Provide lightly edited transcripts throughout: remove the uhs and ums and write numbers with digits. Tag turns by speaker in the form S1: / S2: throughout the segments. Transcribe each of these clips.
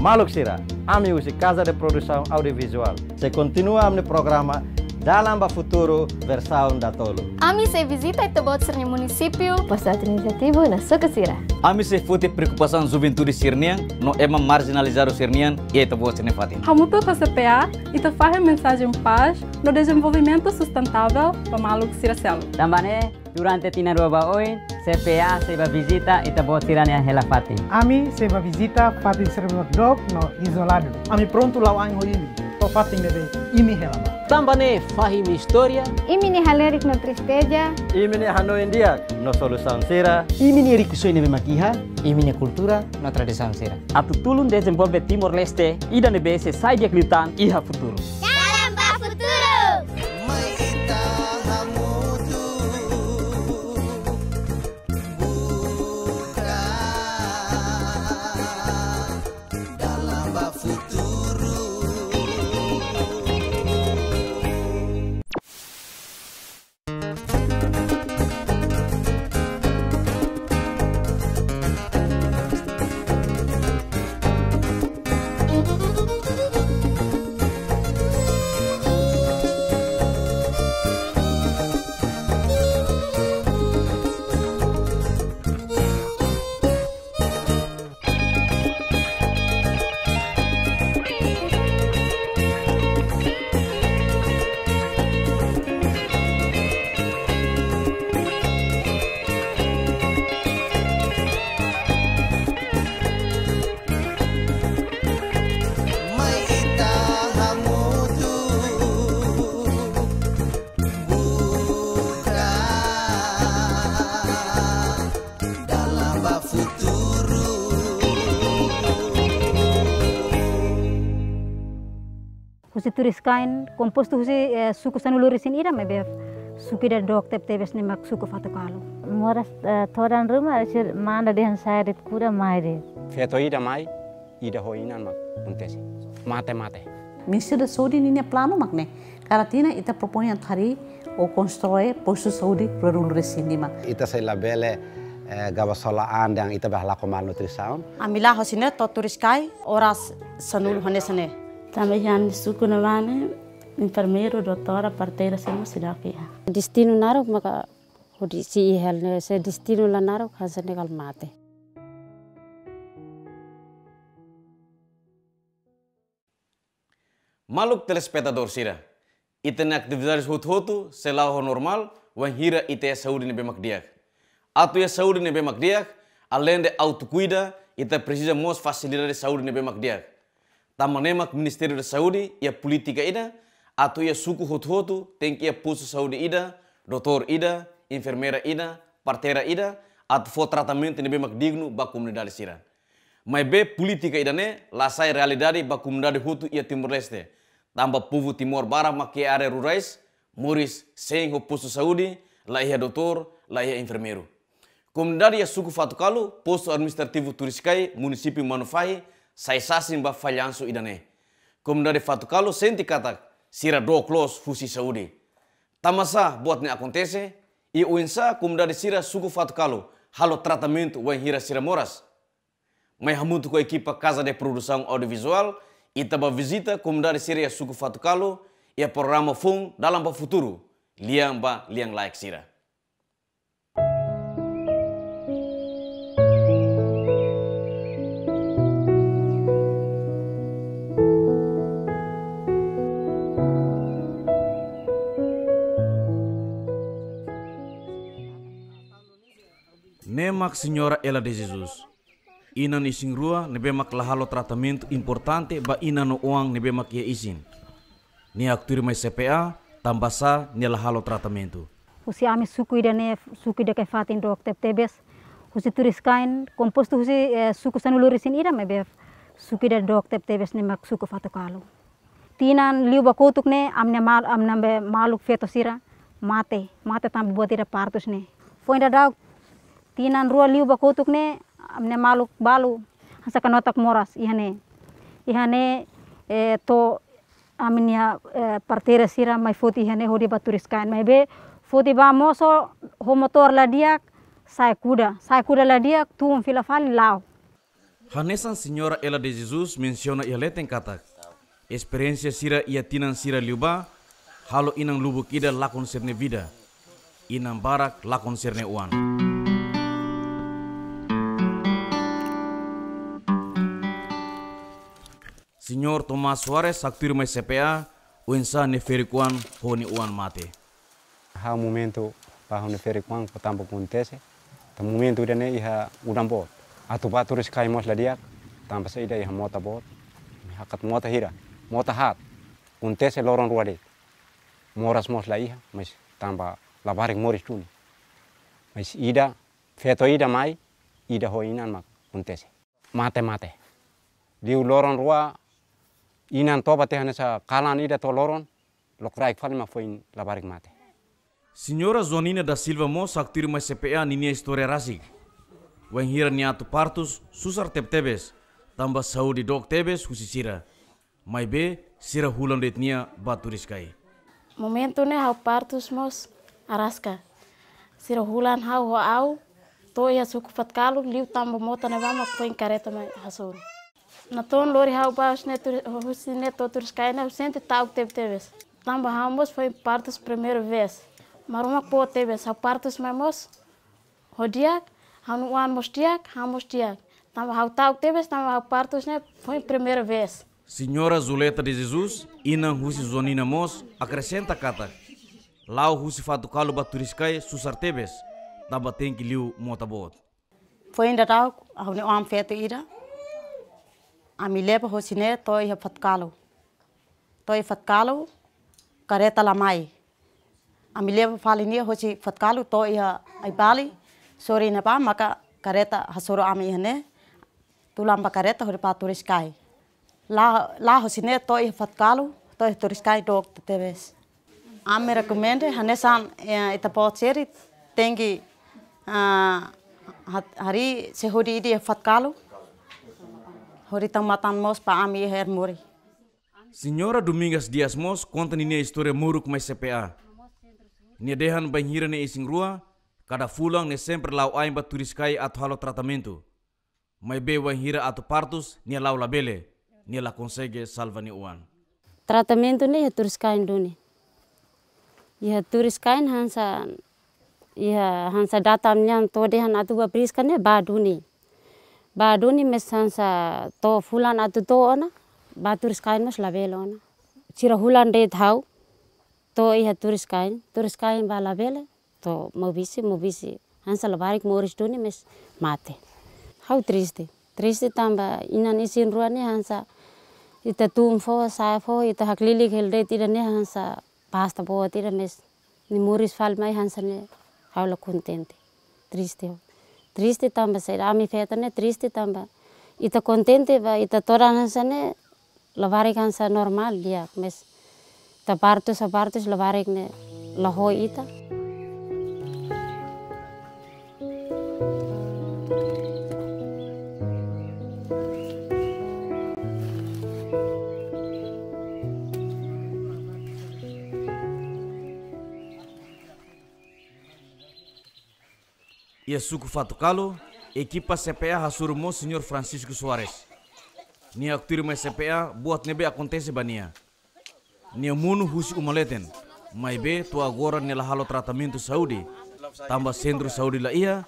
S1: Maluk Sira, ami usi Casa de Produção Audiovisual. Se continua amne programa Dalam ba Futuro versão da Tolo.
S2: Ami se visita e tebot sernya município.
S3: Projeto iniciativo na Soka Sira.
S4: Ami se fute preocupação juventude sirnian, no ema marginalizar o sirnian e tebot sene fatin.
S5: Hamutu com a CPA e te faz a mensagem paz no desenvolvimento sustentável para Maluk Sira Celo.
S6: Também durante tina rua hoje, CPA se va visita e tebot sirania hela fatin.
S7: Ami se va visita fatin servidor dog no isolado. Ami pronto lau anho ini. To fatin deve imi helama.
S8: Também fahim história.
S3: Imini halerik no tristeza.
S1: Imini Hano India, no Solução Sira.
S8: Imini rikusoi nebe makiha. Imini cultura no tradição Sira.
S6: Atu tulun desenvolve Timor-Leste e da nebese sai de Clitan e ha futuro.
S2: Dalam ba Futuro.
S3: Husi turiskan kompostu husi suku sanulurisin ira mebe suku da dok tep tebes ne mak suku fatokalo.
S9: Moras thoran rumah sir manda dehan sayrit kura maire.
S10: Feto ida mai ida hoinan mak untesi. Mate.
S11: Misir Saudi ni plano makne. Karatina ita propõe thari o constrói posto Saudi ruruluresin di mak.
S12: Ita sei labele gabasolaan yang ita bahla ko malnutrição.
S13: Amila hosine to turiskai oras sanul honesane.
S9: Também suku nawane enfermeiro, doutora, parteira semua sudah kia.
S14: Destino narok maka hodi si ihel se destino la narok hasane kal mate.
S4: Maluk telespectador Sira, itena atividades hotu selau normal, wan hira ite saúde nebe makdiak. Atu ya saúde nebe makdiak, além de autocuida, ita precisa mos facilidade saúde nebe makdiak. Tamanemak Ministério da Saúde e a política ida, atu ia suku hotu tem que ia posto saúde ida, doutor ida, enfermeira ida, parteira ida, atu for tratamento nebe mak digno ba comunidade Sira. Mas be política ida ne, lá sai realidade ba comunidade hotu ia Timor-Leste. Tamba povo Timor Barat maque área rurais, moris sem o posto saúde, lá ia doutor, lá ia enfermeiro. Comunidade ia suku Fatokalo, posto administrativo turiskai, município Manufai, sai sasim ba falhanço idane. Comunidade Fatokalo senti katak Sira do close fusi saúde. Tamasa buat ne acontece e o insa comunidade Sira suku Fatokalo halo tratamento wan hira Sira Moras. Mas hamutu com a equipa Casa de Produção Audiovisual e taba visita comunidade Sira suku Fatokalo e a programa Fung Dalam ba Futuro. Liang like Sira. Nemak Senhora Ela de Jesus. Ina ni singrua nebemak lahalo tratamento importante ba ina no uang nebemak ia isin. Ni akturi mai CPA tambasa ni lahalo tratamento.
S3: Husi ami suku idane suku de kefatin dok tep tebes. Husi turiskan kompostu husi suku sanulurisin ira mebe suku de dok tep tebes ne mak suku fatokalo. Tinan liu bakotuk ne amna be maluk feto Sira mate tambe buat ira partus ne. Foi da tinan rua liu bakotuk ne amne maluk balu hasa kanotak moras ihane to aminia parteira Sira mai foti ihane hodi baturiskan mai be foti ba moso ho motor la diak sai kuda la diak tuum fila fali lao
S4: Hanesan Senhora Ela de Jesus menciona ia leteng katak. Experiência sira ia tinan sira liuba, halo inang lubuk ida lakon serne vida. Inang barak lakon serne uan. Senhor Tomás Soares saktur mai CPA, uensa neferikuan honi uan mate.
S10: Ha momento pa neferikuan potampo acontece. Ta momento ida ne iha udam bot. Atu baturis kai mos la dia, tampa sa ida iha mota bot. Hakat mota hira, mota hat. Acontece loron ruade. Moras mos la iha, mas tamba la barik moris tuni. Mas ida feto ida mai, ida hoinan mak acontece. Mate. Diu loron rua inan toba tehana sa kalan ida to loron lokrai fal ma foin la barik mate.
S4: Senhora Zonina da Silva Mos aktir mai CPA ninia história rasik. Wen hira niatu partus susar tebes tamba saudi dok tebes husisira. Mai be sira hulan detnia baturiskai.
S13: Momento ne hau partus mos araska. Sira hulan hau au to ia suku fatkalu liu tamba mota ne vama foin kareta mai hasur. Na ton lori hau baus ne husine to turiskai ne sente tau tebes. Tamba hau mos foi partus primeira vez. Maruma po tebes hau partus mai mos hodiak hau uan mos diak hau mos diak. Tamba hau tau tebes tamba hau partus ne foi primeira vez.
S4: Senhora Zuleta de Jesus, inang husi zonina mos, acrescenta kata. Lau husi fatukalu baturiskai susar tebes, tamba tenki liu motabot.
S13: Foi ainda tau hau ne uan feto ida. Ami lepa hosine to iha fatkalu. To iha fatkalu kareta lamai. Ami lepa falinia hosi fatkalu to iha ai bali. Sori na pa maka kareta hasoro ami ihane. Tulamba kareta hori pa turiskai. La hosine to iha fatkalu to iha turiskai dok tebes. Ami rekomende hanesan ita potseri tengi hari sehodi idi fatkalu. Horitang matan mos pa ami her muri.
S4: Senhora Domingas Dias Mos conta ninia história muruk mai CPA. Nia dehan banhira ne ising rua, cada fulang ne sempre lau aim baturiskai atau halo tratamento. Mai be banhira atau partus nia lau labele, nia la consegue salva ni uan.
S14: Tratamento ne ya turiskai duni. Ya turiskai hansa datamnya to dehan atu babriskan ne ba duni. Ba duni mesansa to fulan atu to ona baturiskai mas labele ona. Cira hulan de thau to iha turiskai ba labele to mobisi hansa labarik moris duni mes mate. Hau triste tamba inan isin ruane hansa ita tumfo saifo ita haklili khelde tira ne hansa pasta bo tira mes ni moris fal mai hansa ne hau la contente triste tamba sai ami feta ne triste tamba ita contente ba ita toran hansa ne labarik hansa normal dia mes ta partus labarik ne laho ita.
S4: Ia suku fatukalo, ekipa CPA hasuru mo Senhor Francisco Soares. Nia aktir mai CPA buat nebe acontece bania. Nia munu husi umaleten, mai be tu agora nela halo tratamento saúde, tamba centro saúde la ia,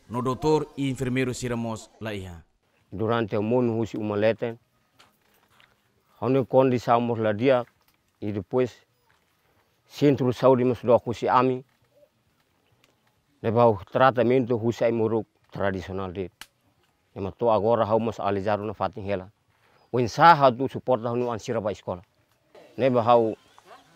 S4: no doutor e enfermeiro siramos la ia.
S15: Durante o munu husi umaleten, hone condiçamos la dia e depois centro saúde mas do husi ami. Levau tratamento husai muruk tradisional dit. Ema to agora hau mas alizaru na fatin hela. Wensa hau tu suporta hau an siraba escola. Neba hau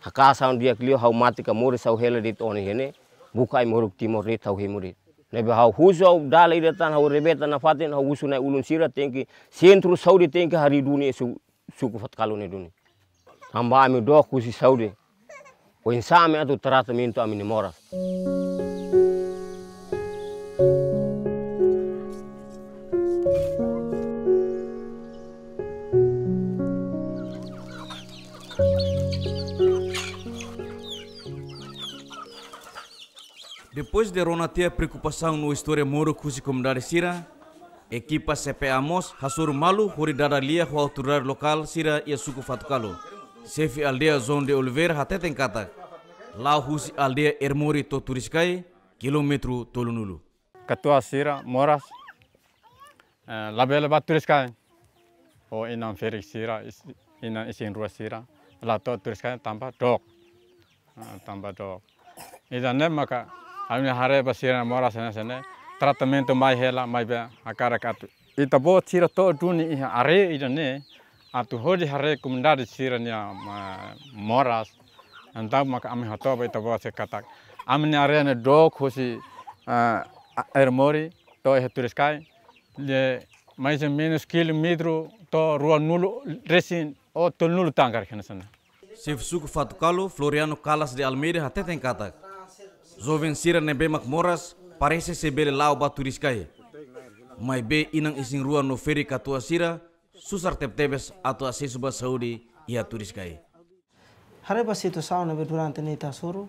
S15: hakasa dia klio hau mati ka mure sau hela dit oni hene bukai muruk timor dit hau hemurit. Neba hau husau dala ida tan hau rebeta na fatin hau usuna ulun sira tenki sentru saudi tenki hari dunia suku fat kalune duni. Hamba ami do kusi saudi. Wensa ami atu tratamento ami nemora.
S4: Depois de Rona ter preocupação no história moro com a comunidade Sira, Ekipa CPA MOS hasur malu hori dada lia ho autoridade lokal sira ia suku Fatukalo. Sefi aldea zone de Oliveira hateten katak. Lau husi aldea Ermori to turiskai kilometro tolunulu.
S16: Ketua sira Moras label bat turiskai. O inam ferik sira inan isin rua sira. Lato turiskai tambah dok. Tambah dok. Idan maka kami hari basira Moras sana tratamento mai hela mai be akara katu. Ita bo sira to duni iha are idan atu hodi hari comunidade sira nia Moras. Entah maka kami hatau ba ita bo se katak. Amni are ne dok hosi Ermori to turiskai le mais ou menos kilometro to rua nulu resin o to nulu tangkar kena sana.
S4: Sef suku Fatukalo Floriano Calas de Almeida hateten katak. Jovem sira ne bemak Moras parece se bele lau ba turiskai. Mai be inang ising rua no feri katua sira susar tebes atau asesuba Saudi ia turiskai.
S17: Hare ba situação na durante neta soro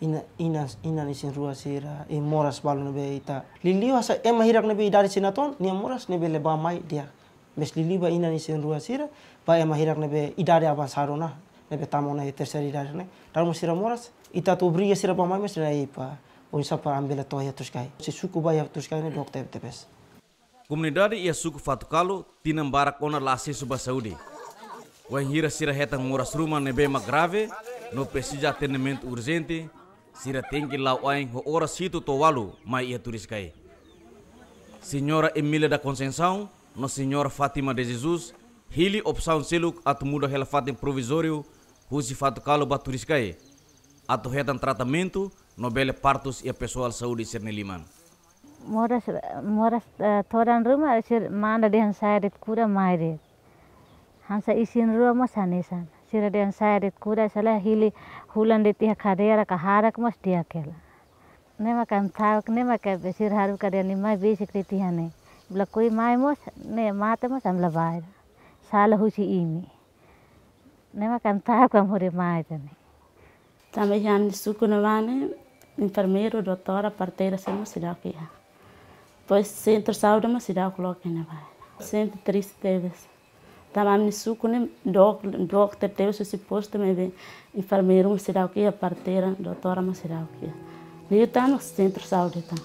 S17: ina isin rua sira Moras balu nebe ita liliu asa hirak nebe dari sinaton nia Moras nebe leba mai dia mes liliu ba ina isin rua sira ba hirak nebe idare avançado na nebe tamona terceira idade ne dalam sira Moras ita tu briga sira ba mai mes lai pa onsa pa ambela to ya tuskai se suku ba ya tuskai ne dokter tebes.
S4: Comunidade ia suku Fatukalo tinam barak ona lase suba Saudi. Wan hira sira hetang Moras rumah nebe mak grave no precisa atendimento urgente. Sira tinggi lau aing ho ora situ to walu mai ia turiskai. Senhora Emília da Conceição, no Senhora Fátima de Jesus, hili opção seluk atu muda hela fatim provisório, husi Fatukalo ba turiskai. Atu hetan tratamento, no bele partos ia pessoal saúde serneliman.
S18: Moras toran rumah mana dehan saya det kuda mai hansa isin rumah sanesan. Sira dehan saya det kuda salah hili hulan de tiha kadera kaharak mas dia kela. Nema kan thak nema ka besir haru kadera ni mai basic de tiha ne. Bla koi mai mos ne mate mas amla bair. Sala husi ini. Nema kan thak kam hore mai tane.
S9: Também já no suco na vane, enfermeiro, doutora, parteira, sempre se dá aqui. Pois centro de saúde mas se dá coloca na vai. Sempre triste teves. Também no suco né, doctor teve se posto me ver enfermeiro mas se dá aqui, parteira, doutora mas se dá aqui. Ele tá no centro de saúde tá.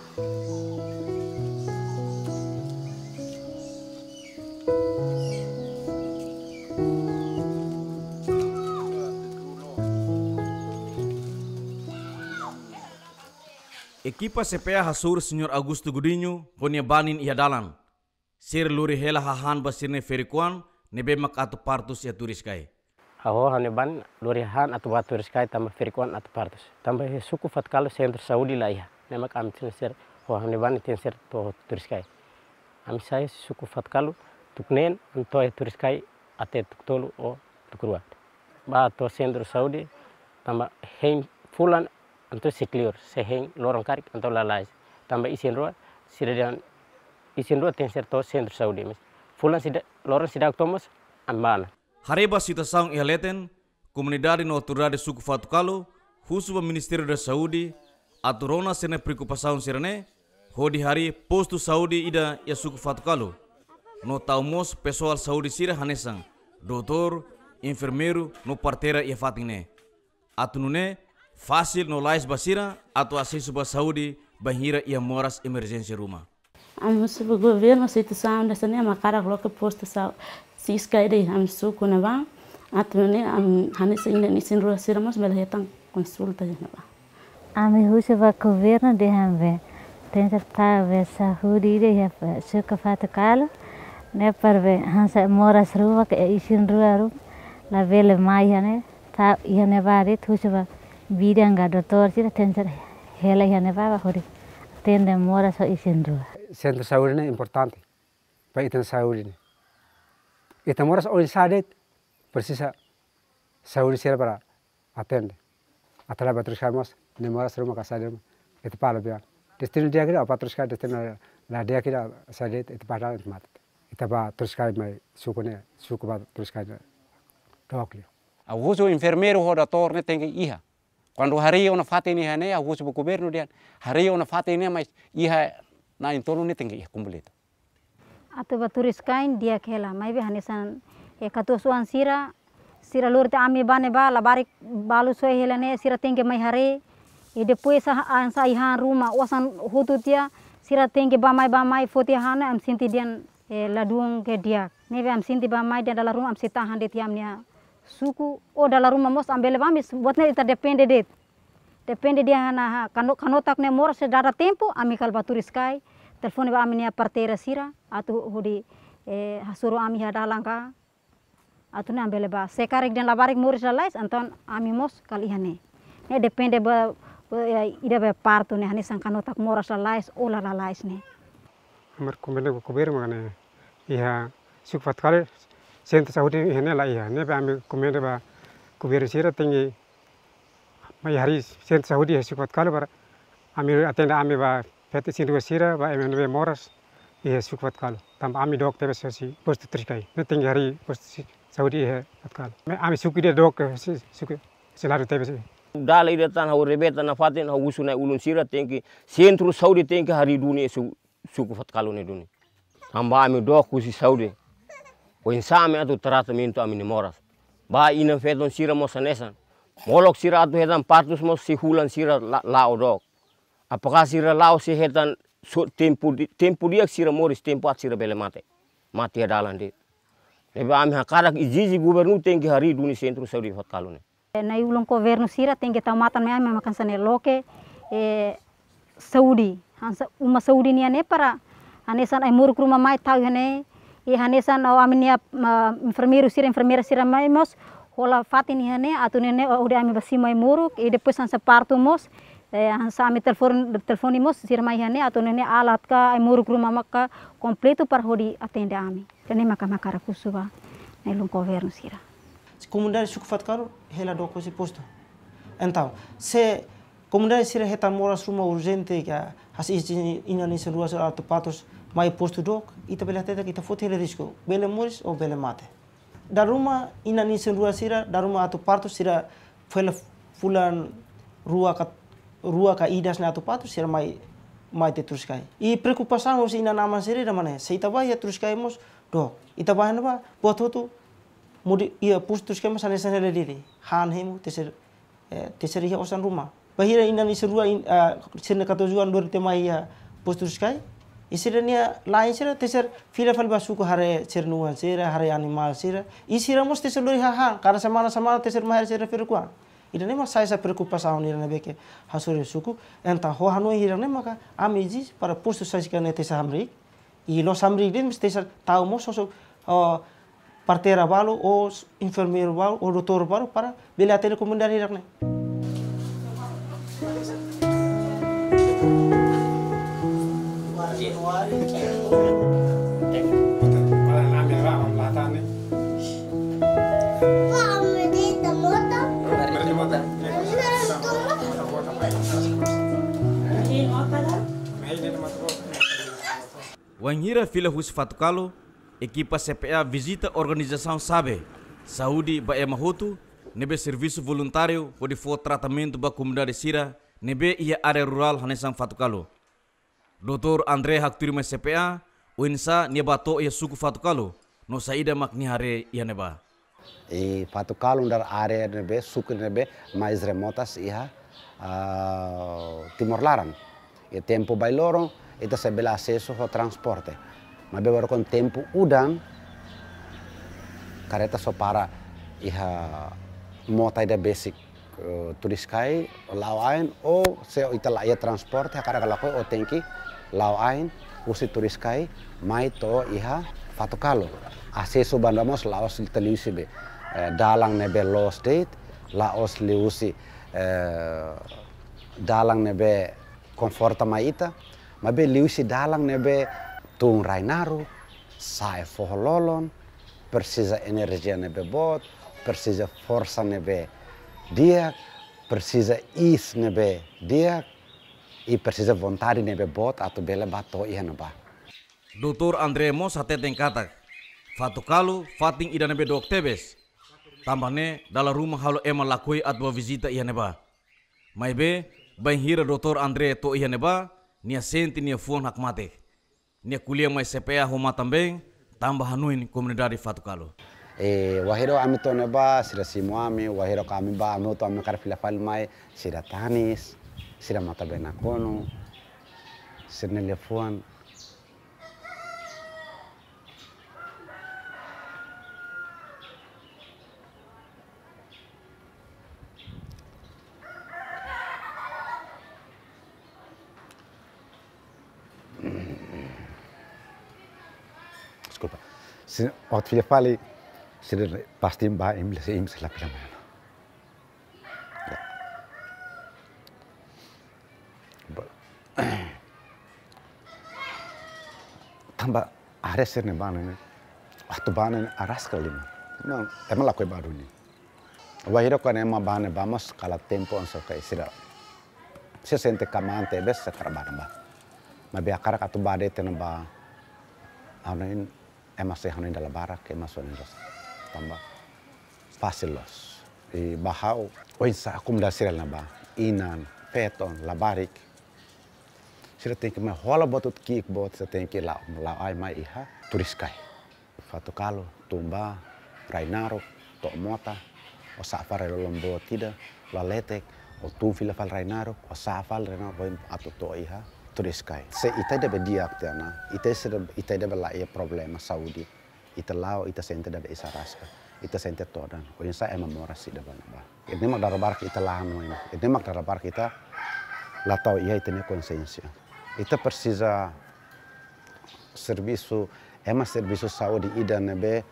S4: Ekipa CPA hasur Senhor Augusto Godinho honia banin ia dalan. Sir luri hela hahan basirne ferikuan nebe mak atu partus ia turiskai.
S19: Aho hane ban luri han atu batu turiskai tambah ferikuan atu partus. Tambah suku Fatukalo centro saudi lah ya. Nemak am ser ho hane ban tin ser to turiskai. Am sai suku Fatukalo tuknen anto turiskai ate tuktolu o tukrua. Ba to centro saudi tambah hein fulan anto sikliur seheng lorong karik anto lalai tambah isin rua sidadan isin rua tenser to centro saudi mas fulan sida lorong sidak thomas ambana
S4: hareba situação ihaleten comunidade no autoridade suku Fatukalo husu ministério da saúde aturona sene preocupação sirene hodi hari posto saúde ida ya suku Fatukalo no taumos pessoal saúde sira hanesang doutor enfermeiro no parteira ia fatingne atunune fácil no lais basira atau acesso ba saúde bahira ia Moras emergência rumah.
S9: Am subu governo situação dessa né makara coloca posto saúde se escaide am suku na va atune am hanes ainda nisin rua siramos belhetang consulta na va.
S18: Ami husu ba governo de hamve tensa ta ve saúde de ya suku Fatukalo ne parve hansa Moras rumah ke isin rua la vele mai hane ta ihane barit husu ba bidang doutor sih tenser hela hane baba hori tende Moras o isin rua.
S12: Centro de saúde é importante para item saúde. Ita Moras hoje sadet precisa saúde ser para atender. Atrás patruscamos ne Moras rumah kasar itu pala biar. Destino dia kira patruscar destino la dia kira sadet itu pada mat. Ita patruscar mai suku patruscar dokli.
S10: Aguso enfermeiro ho doutor ne tem que iha. Quando hari ona fate ni hane aguso bu governo dia hari ona fate ni mas iha na entorno ne tem que iha completo.
S3: atau baturis kain dia kela mai be hanesan katusuan sira lur te ami bane ba la barik balu soe helane sira tengke mai hare depois sa ihan rumah wasan hutu tia sira tengke ba mai foti hana am sinti dian laduang ke dia nebe am sinti ba mai dia dalam rumah am sitahan de tiamnya suku dalam rumah mos ambele bamis buatnya ita depende dia hana kanotak ne mora sedara tempo ami kal baturis kai telefon ba ami nia partera sira atau hudi hasuru ami hadalangka atau ne ambele ba sekarek den labarik muris lalais anton ami mos kalihane ne depende ba ida ba parto ne hanesan kanotak moras lalais ola lalais ne
S12: Amar kumene ko ber magane iha sukfat kale sent saudi hene la iha ne ba ami kumene ba kuber sira tengi mai hari sent saudi sukfat kale bar ami atenda ami ba peti sindu sira ba eme be moras iha sukfat kale tam ami dok tebe sasi post trikai ne tengi hari post saudi iha atkal me ami sukide dok suku selaru tebe
S15: dala ida tan hau rebeta na fatin hau usuna ulun sira tenki sentru saudi tenki hari dunia suku fatkalo ne duni hamba ami dok kusi saudi o insame atu tratamento ami ne moras ba ina feton sira mosanesan molok sira atu hetan partus mos si hulan sira lao dok apakah sira lao si hetan tempo dia sira moris tempo at sira bele mati adalan di neba ami hakarak ijiji gubernur tenki hari duni sentru saudi fatkalo ne
S3: na ulung governo sira tengke tamatan me ami makan sane loke saudi hansa uma saudi nia ne para hanesan ai muruk rumah mai tau hane hanesan o aminia enfermeira sira mai mos hola fatin hane atunene udah ami basi mai muruk depois hansa partu mos hansa ami telefoni mos sira mai hane atunene alat ka ai muruk rumah maka completo para hodi atende ami tene maka makara kusuba na ulung governo sira
S17: comunidade suku fatkalo hela doko se posto então se comunidade sira heta moras rumah urgente que hasi ina ni ruas atau patos mai posto dok ita bela teta kita foto hele risco bele moris ou bele mate da rumah ina ni ruas sira da rumah atau patos sira fela fulan rua ka idas na atau patos sira mai te terus kai e preocupação os ina nama sira mana se ita vai terus kai mos dok ita vai na buat tu mudi ia pustus kema sana sana diri han hemu teser ia osan rumah bahira ina ni serua sena katujuan dor tema ia pustus kai isirania lain sira teser fila fal basuku hare cernuan sira hare animal sira isira mos teser dori han karena sama teser mahar sira firkuan ida nema saya preocupação ni na beke hasore suku enta ho hanu hira nema ka amiji para pustus sai kan teser hamri i lo samri din teser tau mos sosok partera balu ou enfermeiro balu ou doutor balu para beli atende comunidade irakne.
S4: Wanhira fila hus fatukalo equipa CPA visita organização SABE, Saúde ba Emahotu, nebe serviço voluntário pode for tratamento ba comunidade sira, nebe ia área rural hanesan fatukalo. Dr. André Hakturima CPA, uinsa nebato ia suku fatukalo, no saída makni hare ia neba.
S20: E fatukalo dar área nebe suku nebe mais remotas ia Timor Laran. E tempo bailoro, ita se bela acesso ao transporte. Mas agora com tempo udan careta só para iha mota ida basic turiskai lauain ou se ita lá ia transporte cara galako o tenki lauain usi turiskai mai to iha fatukalo acesso bandamos laos telisibe dalang nebe law state laos liusi dalang nebe conforta maita mabe liusi dalang nebe tung rainaru, sai fohololon, precisa energia nebe bot, precisa força nebe dia, precisa is nebe dia, e precisa vontade nebe bot atau bela bato ia neba.
S4: Dr. André Mos hate tengkatak, fatukalo fating ida nebe dok tebes, tambahne dalam rumah halo ema lakui atau visita ia neba. Maibe, bain hira Dr. André to ia neba, nia senti nia fuan hak mate. nia kuliah mais CPA Roma também, tambah hanuin komunidade Fatukalo.
S20: Wahiro ami to neba sira simuami, wahiro kami ba ami to ami kar filafal mai sira tanis, sira mata benakono, sira nelefuan. Desculpa. Se waktu filafal sira pasti mbak im la pilamana. Tambah ada sir ne bana ne. Waktu bana aras kali ni. Não, emang lakukan baru ni. Wahiro kan emang bana vamos kala tempo anso kai sira. Se sente kamante bes sekarang ba. Mabe akara katu bade tenba. Anoin emas sehanin dalam barak emas soalnya tambah facilos e bahau oinsa akumulasi na ba inan peton labarik sira tem que me rola botut kick bot sira tem que lá ai mai iha turiskai Fatukalo tumba rainaro to mota o safar lombo tida la letek o tu fila fal rainaro o safal rena boim atuto iha turiskai se ita debe diak tiana ita debe la ia problema Saudi ita lao ita sente debe isa raska ita sente todan o insa ema moras si debe ba ini mak darabar kita lahan ini mak darabar kita la tau ia ita ne consciência ita precisa serviço ema serviço Saudi ida nebe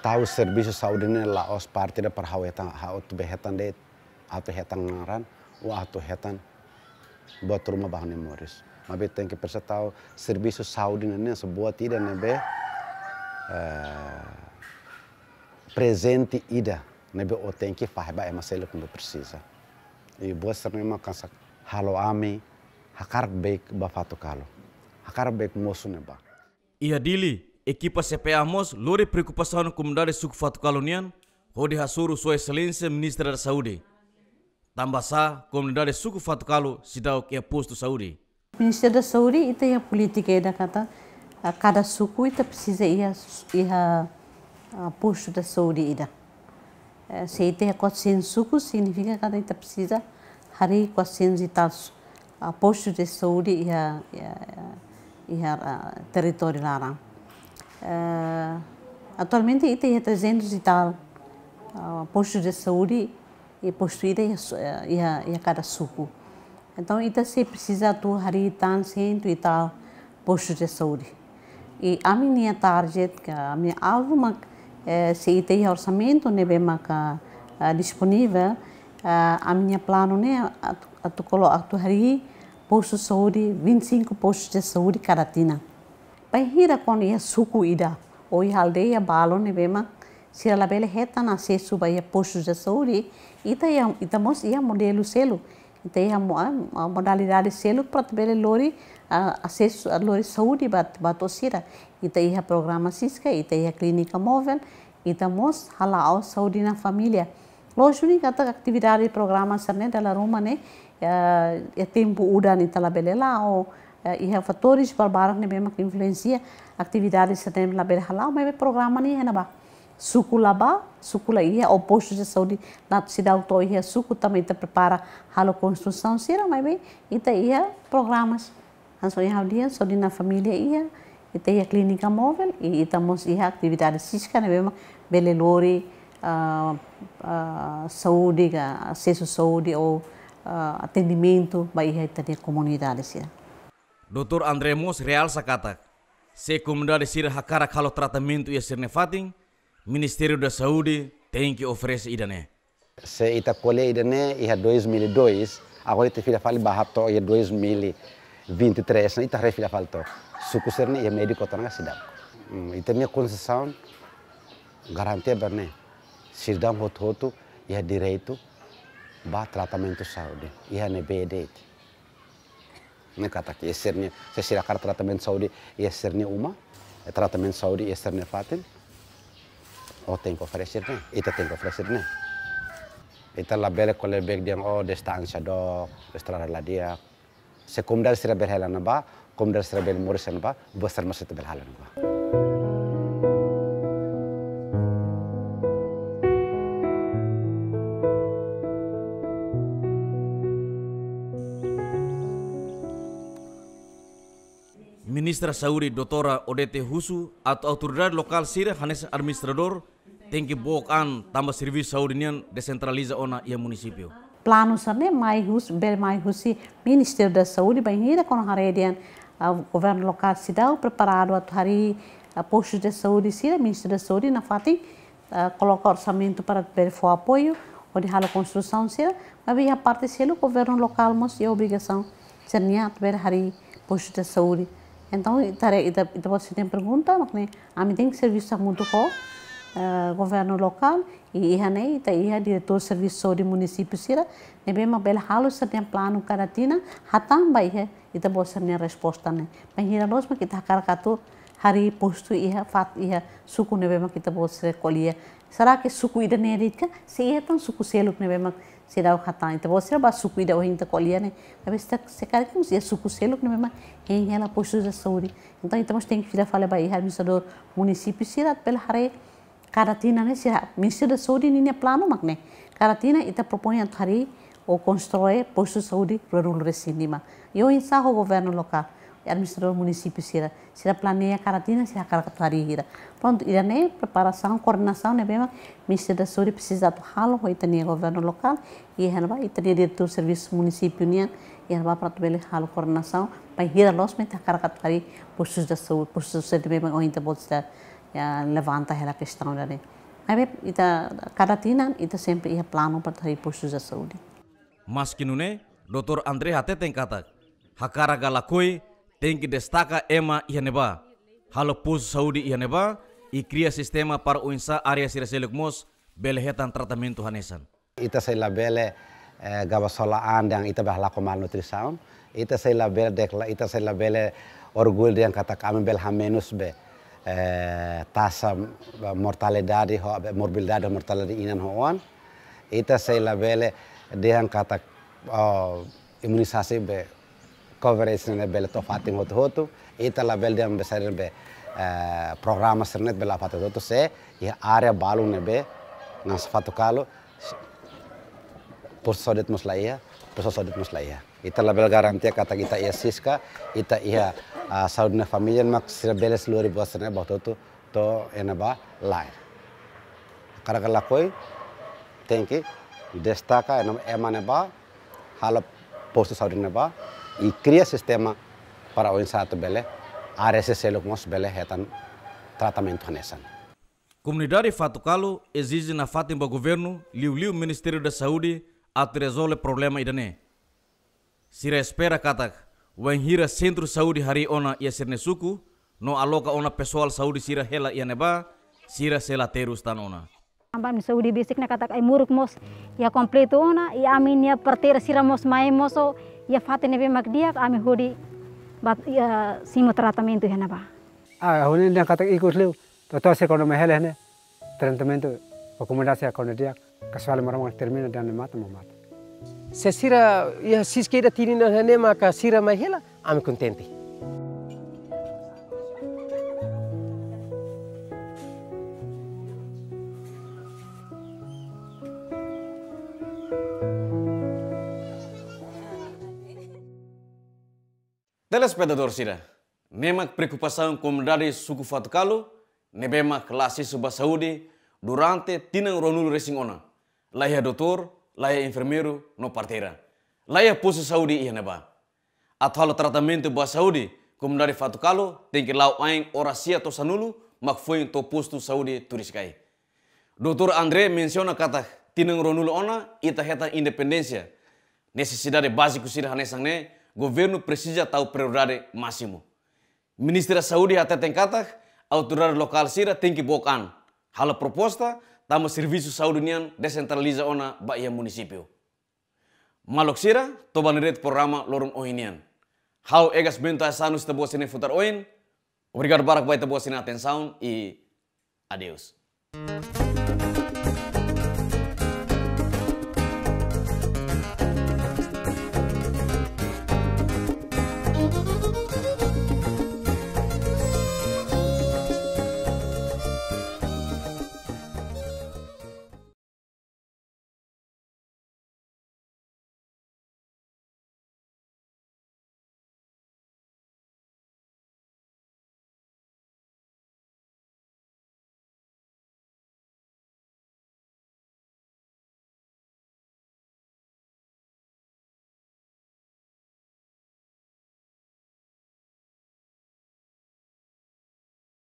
S20: tahu serviço Saudi ne la os parte da par hawetang haut behetan de atau hetang ngaran o atau hetan buat rumah bahan Morris. Mabe tem que persa tahu serviço Saudi ne sebuah tidak nebe presente ida nebe o tem que fahba ema selo quando precisa. E boa serma kansak halo ami hakar baik ba Fatukalo. Hakar baik mosu neba.
S4: Ia dili equipa CPA Mos lore preocupação comunidade suku Fatukalo nian hodi hasuru sua excelência ministra da saúde. Tambah sah comunidade suku Fatukalo sidau que é posto saúde.
S11: Ministério da Saúde itu ya politika da kata cada suku itu precisa ia posto da saúde ida. Se itu ya 400 suku significa cada itu precisa hari 400 e tal posto de saúde ia território larang. Atualmente itu ya 300 e tal posto de saúde e posto ida ia cada suku. Então, ita se precisa tu hari tan cento e tal postos de saúde. E a minha target, a minha alvo, se ita ia orçamento, ne bem disponível, a minha plano né, tu coloca tu hari postos de saúde, 25 postos de saúde cada tina. Pai hira quando ia suku ida, ou ia aldeia balo ne bem se ela bele reta na acesso para postos de saúde, ita mos ia modelo selo. Então, a modalidade selo para ter lori acesso a lori saúde batosira. Então, a programa Cisca, então a clínica móvel, então mos halal saúde na família. Lógico que a atividade programa sarne dalam rumah ne é tempo udah ni tala bele lá ou ia fatores para barang ne memang influencia atividade sarne la bele halal, mas programa ni é na ba. Suku la ia o posto de saúde na cidade to ia suku também te prepara halo construção sira mas bem ita ia programas anso ia dia saúde na família ia ita ia clínica móvel e ita mos ia atividade física né bem belelori saúde acesso saúde ou atendimento vai ia ita de comunidade sira.
S4: Dr. André Mos realça kata se comunidade sira hakara halo tratamento ia sirne fating Ministério da Saúde tem que oferecer idane.
S20: Se ita colhe idane ia 2002, agora ita filha fala bahato ia 2023, ita refilha fala to. Suku serne ia médico tanga sidam. Ita minha concessão garantia berne. Sidam hoto ia direito ba tratamento saúde. Ia ne BD. Ne kata que serne se sirakar tratamento saúde ia serne uma, tratamento saúde ia serne fatin. Oh tem que oferecer né? Ita tem que oferecer né? Ita la bele kolebek dia oh distância do estrada lá dia. Se comunidade sira berhela na ba Komunidade Serabel Morisan ba besar masih tebel halan ba.
S4: Ministra Saudi Doutora Odete Husu atau autoridade lokal Sira Hanes administrador tem que bokan tambah servis Saudi nian descentraliza ona ia município.
S11: Plano sarne mai husi Ministério da Saúde bem hira com haredian governo local cidade preparado a hari postos de saúde sira Ministério da Saúde na fati coloca orçamento para ter apoio ou de hala construção sira mas a parte selo governo local mas é obrigação cernia ter hari postos de saúde. Então, você tem pergunta, mas a mim tem serviço muito com governo local e ia diretor de serviço de município sira, ne bem uma bela halo se tem plano caratina, hatam vai ita você tem resposta né. Mas hira nós mas kita karakato hari posto ia suku ne bem kita você colher. Será que suku ida neritka? Se ia tão suku seluk ne bem sira hatam ita você ba suku ida ohinta colher né. Mas se cara que se suku seluk ne bem em ela postos de saúde. Então estamos tem que falar para o administrador município sira pela hari Karatina né se Ministério da Saúde nem plano mak né. Karatina ita propõe a hari ou constrói postos de saúde rural resinima. Eu ensaio o governo local, administrador município sira planeia Karatina se a Karatari ira. Pronto, ira né preparação, coordenação né bem Ministério da Saúde precisa do halo o itania governo local e ela itania diretor serviço município nian e ela para bele halo coordenação para ira los meta Karatari postos de saúde, postos de saúde bem o inte bolsa levanta ela questão da né. Aí ita Karatina ita sempre ia plano para ter postos de saúde.
S4: Mas que nune, Dr. Andre Hate tem kata, hakara galakoi tem que destaca ema ihaneba, halo posto saúde ihaneba e cria sistema para o insa área siraseluk mos belehetan tratamento hanesan.
S20: Ita sei labele gabasolaan yang ita bahlako malnutrisaun, ita sei labele dekla, ita sei labele orgulho yang kata kami belhamenus be taxa mortalidade morbilidade mortalidade inan hoan, ita sei labele dia kata imunisasi be coverage ne bele to fating hotu ita label dia besar be programa sernet bela fato hotu se ya area balu ne be nas fato kalo posodet muslaya ita label garantia kata kita ia siska ita ia saudna família mak bele seluruh bosne bahto to enaba lain karakala koi thank destaca emane ba hala posto saúde ba e cria sistema para o insato bele ARSC mos bele hetan tratamento hanesan.
S4: Comunidade Fatukalo exige na fatimba governo liu Ministério da Saúde a resolver problema idane. Sira espera katak wen hira centro saúde hari ona ia serne suku no aloka ona pessoal saúde sira hela ia neba sira sela terus tan ona.
S3: Ambam saúde basic na katak ay muruk mos ya kompleto ona ya amin ya partera sira mos mai moso ya fate nebe magdiak ami hodi bat ya simo tratamento ya naba.
S12: Honi na katak ikut leu to se kono mahele ne tratamento recomendação kono dia casual marang termina dan mata mata.
S19: Se sira ya siskeda tinina ne maka sira mahela ami contente.
S4: Telespectador sira, nemak preocupação comunidade suku Fatukalo, nebemak klase suba saúde durante tinang ronul racing ona. Laia doutor, laia enfermeiro no parteira. Laia posto saúde ia neba. Atau tratamento ba saúde, comunidade Fatukalo tem que lau aing orasia to sanulu mak foi to posto saúde turiskai. Dr. Andre menciona kata tinang ronul ona ita heta independência. Necessidade básica sira hanesang ne governo precisa tahu prioridade máximo. Ministério da Saúde até tem kata, autoridade local sira tem que bokan. Hala proposta, tamo serviço saúde nian descentraliza ona baia município. Malok sira, toba neret programa lorong ohinian. How egas bento asanu sta boa sine futar oin. Obrigado barak baita boa sine atenção e adeus.